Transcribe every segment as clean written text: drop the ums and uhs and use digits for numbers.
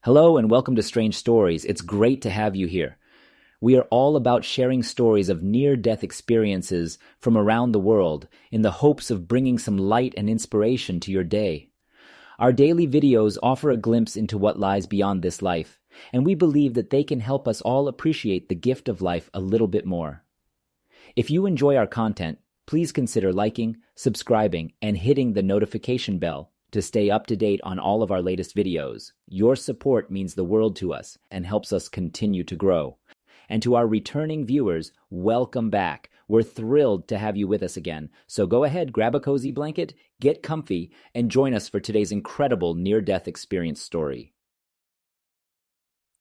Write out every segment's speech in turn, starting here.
Hello and welcome to Strange Stories. It's great to have you here. We are all about sharing stories of near-death experiences from around the world in the hopes of bringing some light and inspiration to your day. Our daily videos offer a glimpse into what lies beyond this life, and we believe that they can help us all appreciate the gift of life a little bit more. If you enjoy our content, please consider liking, subscribing, and hitting the notification bell to stay up to date on all of our latest videos. Your support means the world to us and helps us continue to grow. And to our returning viewers, welcome back. We're thrilled to have you with us again. So go ahead, grab a cozy blanket, get comfy, and join us for today's incredible near-death experience story.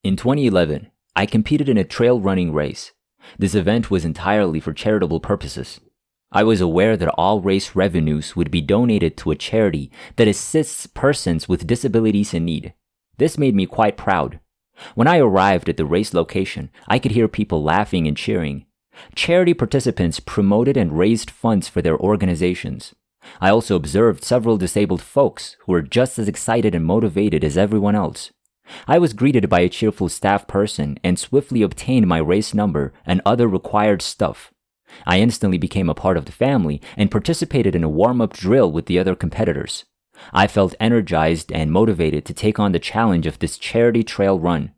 In 2011, I competed in a trail running race. This event was entirely for charitable purposes. I was aware that all race revenues would be donated to a charity that assists persons with disabilities in need. This made me quite proud. When I arrived at the race location, I could hear people laughing and cheering. Charity participants promoted and raised funds for their organizations. I also observed several disabled folks who were just as excited and motivated as everyone else. I was greeted by a cheerful staff person and swiftly obtained my race number and other required stuff. I instantly became a part of the family and participated in a warm-up drill with the other competitors. I felt energized and motivated to take on the challenge of this charity trail run.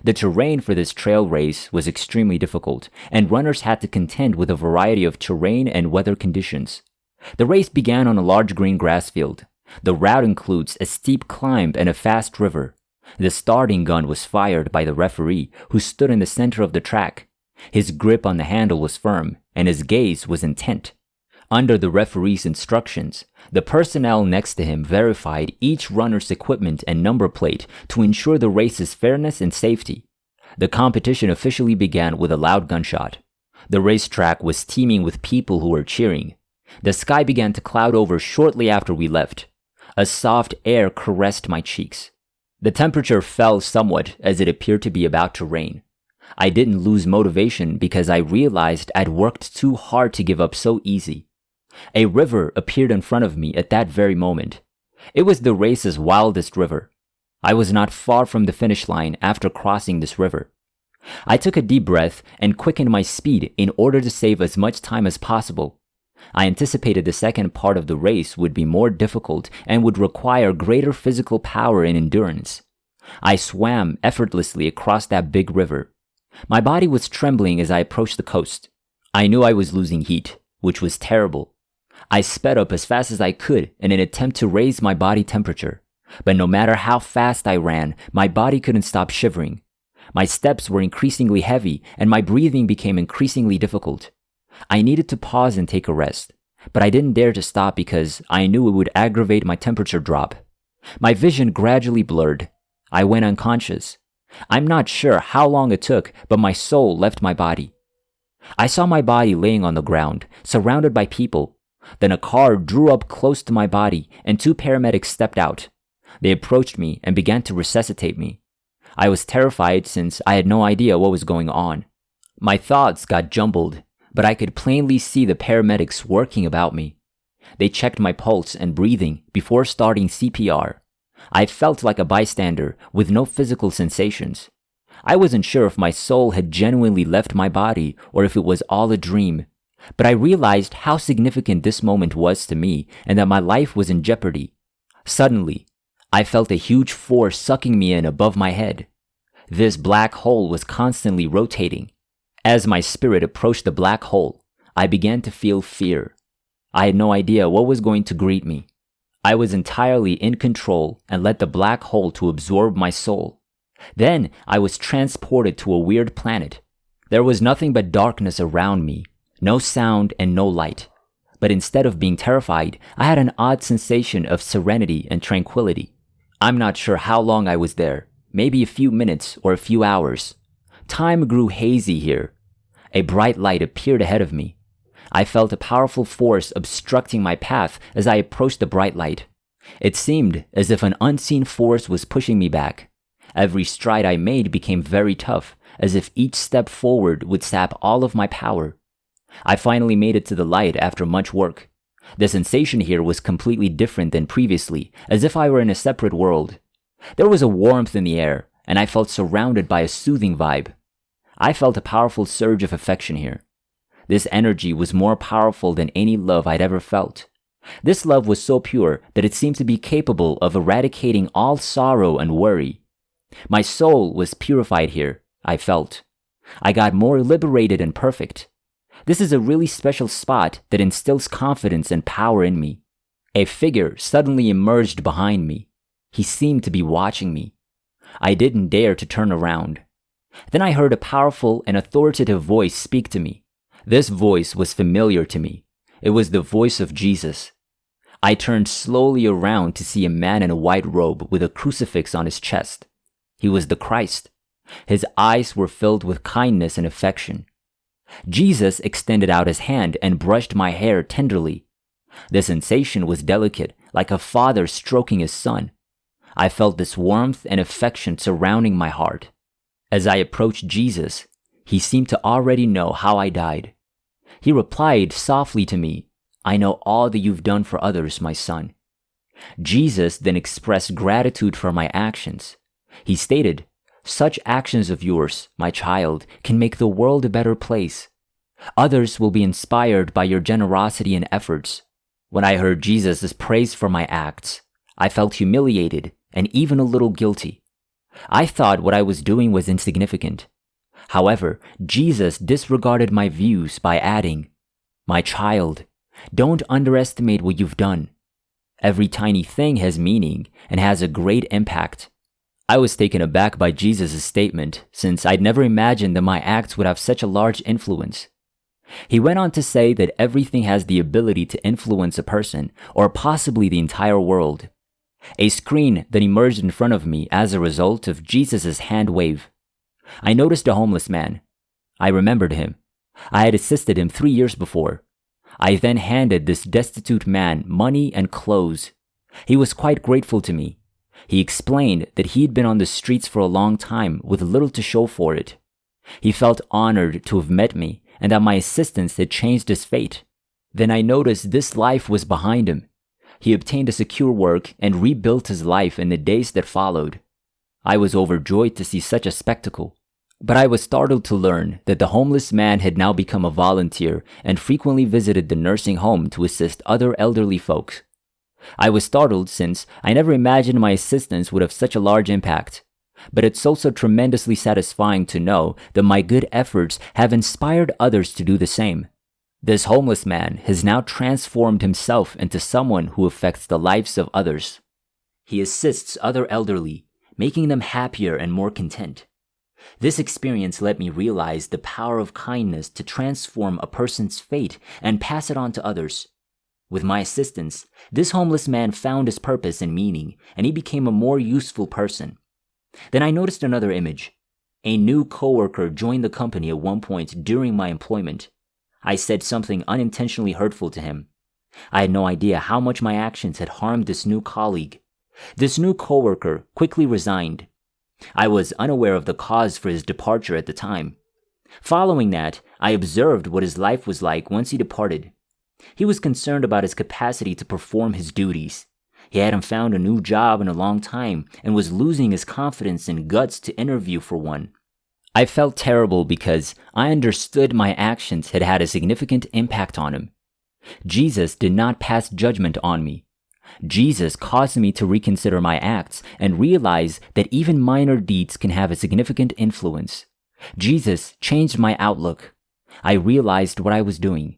The terrain for this trail race was extremely difficult, and runners had to contend with a variety of terrain and weather conditions. The race began on a large green grass field. The route includes a steep climb and a fast river. The starting gun was fired by the referee, who stood in the center of the track. His grip on the handle was firm, and his gaze was intent. Under the referee's instructions, the personnel next to him verified each runner's equipment and number plate to ensure the race's fairness and safety. The competition officially began with a loud gunshot. The racetrack was teeming with people who were cheering. The sky began to cloud over shortly after we left. A soft air caressed my cheeks. The temperature fell somewhat as it appeared to be about to rain. I didn't lose motivation because I realized I'd worked too hard to give up so easy. A river appeared in front of me at that very moment. It was the race's wildest river. I was not far from the finish line after crossing this river. I took a deep breath and quickened my speed in order to save as much time as possible. I anticipated the second part of the race would be more difficult and would require greater physical power and endurance. I swam effortlessly across that big river. My body was trembling as I approached the coast. I knew I was losing heat, which was terrible. I sped up as fast as I could in an attempt to raise my body temperature. But no matter how fast I ran, my body couldn't stop shivering. My steps were increasingly heavy, and my breathing became increasingly difficult. I needed to pause and take a rest, but I didn't dare to stop because I knew it would aggravate my temperature drop. My vision gradually blurred. I went unconscious. I'm not sure how long it took, but my soul left my body. I saw my body laying on the ground, surrounded by people. Then a car drew up close to my body, and two paramedics stepped out. They approached me and began to resuscitate me. I was terrified since I had no idea what was going on. My thoughts got jumbled, but I could plainly see the paramedics working about me. They checked my pulse and breathing before starting CPR. I felt like a bystander with no physical sensations. I wasn't sure if my soul had genuinely left my body or if it was all a dream, but I realized how significant this moment was to me and that my life was in jeopardy. Suddenly, I felt a huge force sucking me in above my head. This black hole was constantly rotating. As my spirit approached the black hole, I began to feel fear. I had no idea what was going to greet me. I was entirely in control and let the black hole to absorb my soul. Then I was transported to a weird planet. There was nothing but darkness around me, no sound and no light. But instead of being terrified, I had an odd sensation of serenity and tranquility. I'm not sure how long I was there, maybe a few minutes or a few hours. Time grew hazy here. A bright light appeared ahead of me. I felt a powerful force obstructing my path as I approached the bright light. It seemed as if an unseen force was pushing me back. Every stride I made became very tough, as if each step forward would sap all of my power. I finally made it to the light after much work. The sensation here was completely different than previously, as if I were in a separate world. There was a warmth in the air, and I felt surrounded by a soothing vibe. I felt a powerful surge of affection here. This energy was more powerful than any love I'd ever felt. This love was so pure that it seemed to be capable of eradicating all sorrow and worry. My soul was purified here, I felt. I got more liberated and perfect. This is a really special spot that instills confidence and power in me. A figure suddenly emerged behind me. He seemed to be watching me. I didn't dare to turn around. Then I heard a powerful and authoritative voice speak to me. This voice was familiar to me. It was the voice of Jesus. I turned slowly around to see a man in a white robe with a crucifix on his chest. He was the Christ. His eyes were filled with kindness and affection. Jesus extended out his hand and brushed my hair tenderly. The sensation was delicate, like a father stroking his son. I felt this warmth and affection surrounding my heart. As I approached Jesus, he seemed to already know how I died. He replied softly to me, "I know all that you've done for others, my son." Jesus then expressed gratitude for my actions. He stated, "Such actions of yours, my child, can make the world a better place. Others will be inspired by your generosity and efforts." When I heard Jesus' praise for my acts, I felt humiliated and even a little guilty. I thought what I was doing was insignificant. However, Jesus disregarded my views by adding, "My child, don't underestimate what you've done. Every tiny thing has meaning and has a great impact." I was taken aback by Jesus' statement, since I'd never imagined that my acts would have such a large influence. He went on to say that everything has the ability to influence a person, or possibly the entire world. A screen then emerged in front of me as a result of Jesus' hand wave. I noticed a homeless man. I remembered him. I had assisted him 3 years before. I then handed this destitute man money and clothes. He was quite grateful to me. He explained that he'd been on the streets for a long time with little to show for it. He felt honored to have met me and that my assistance had changed his fate. Then I noticed this life was behind him. He obtained a secure work and rebuilt his life in the days that followed. I was overjoyed to see such a spectacle. But I was startled to learn that the homeless man had now become a volunteer and frequently visited the nursing home to assist other elderly folks. I was startled since I never imagined my assistance would have such a large impact. But it's also tremendously satisfying to know that my good efforts have inspired others to do the same. This homeless man has now transformed himself into someone who affects the lives of others. He assists other elderly, making them happier and more content. This experience let me realize the power of kindness to transform a person's fate and pass it on to others. With my assistance, this homeless man found his purpose and meaning, and he became a more useful person. Then I noticed another image. A new coworker joined the company at one point during my employment. I said something unintentionally hurtful to him. I had no idea how much my actions had harmed this new colleague. This new coworker quickly resigned. I was unaware of the cause for his departure at the time. Following that, I observed what his life was like once he departed. He was concerned about his capacity to perform his duties. He hadn't found a new job in a long time and was losing his confidence and guts to interview for one. I felt terrible because I understood my actions had had a significant impact on him. Jesus did not pass judgment on me. Jesus caused me to reconsider my acts and realize that even minor deeds can have a significant influence. Jesus changed my outlook. I realized what I was doing.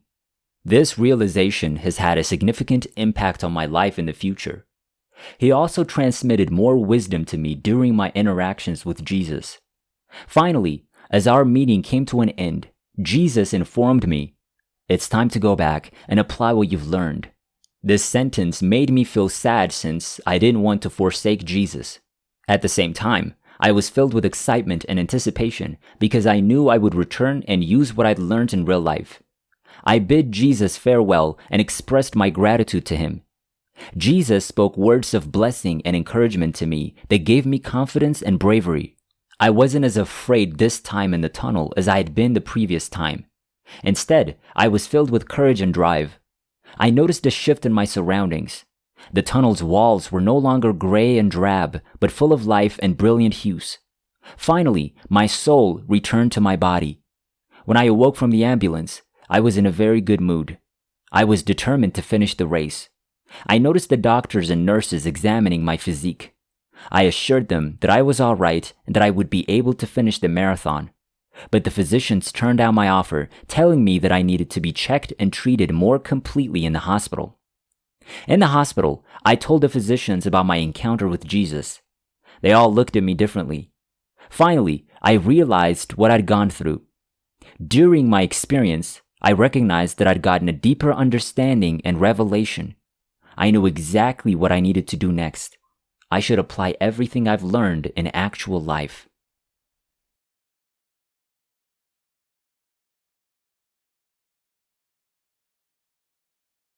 This realization has had a significant impact on my life in the future. He also transmitted more wisdom to me during my interactions with Jesus. Finally, as our meeting came to an end, Jesus informed me, "It's time to go back and apply what you've learned." This sentence made me feel sad since I didn't want to forsake Jesus. At the same time, I was filled with excitement and anticipation because I knew I would return and use what I'd learned in real life. I bid Jesus farewell and expressed my gratitude to him. Jesus spoke words of blessing and encouragement to me that gave me confidence and bravery. I wasn't as afraid this time in the tunnel as I had been the previous time. Instead, I was filled with courage and drive. I noticed a shift in my surroundings. The tunnel's walls were no longer gray and drab, but full of life and brilliant hues. Finally, my soul returned to my body. When I awoke from the ambulance, I was in a very good mood. I was determined to finish the race. I noticed the doctors and nurses examining my physique. I assured them that I was all right and that I would be able to finish the marathon. But the physicians turned down my offer, telling me that I needed to be checked and treated more completely in the hospital. In the hospital, I told the physicians about my encounter with Jesus. They all looked at me differently. Finally, I realized what I'd gone through. During my experience, I recognized that I'd gotten a deeper understanding and revelation. I knew exactly what I needed to do next. I should apply everything I've learned in actual life.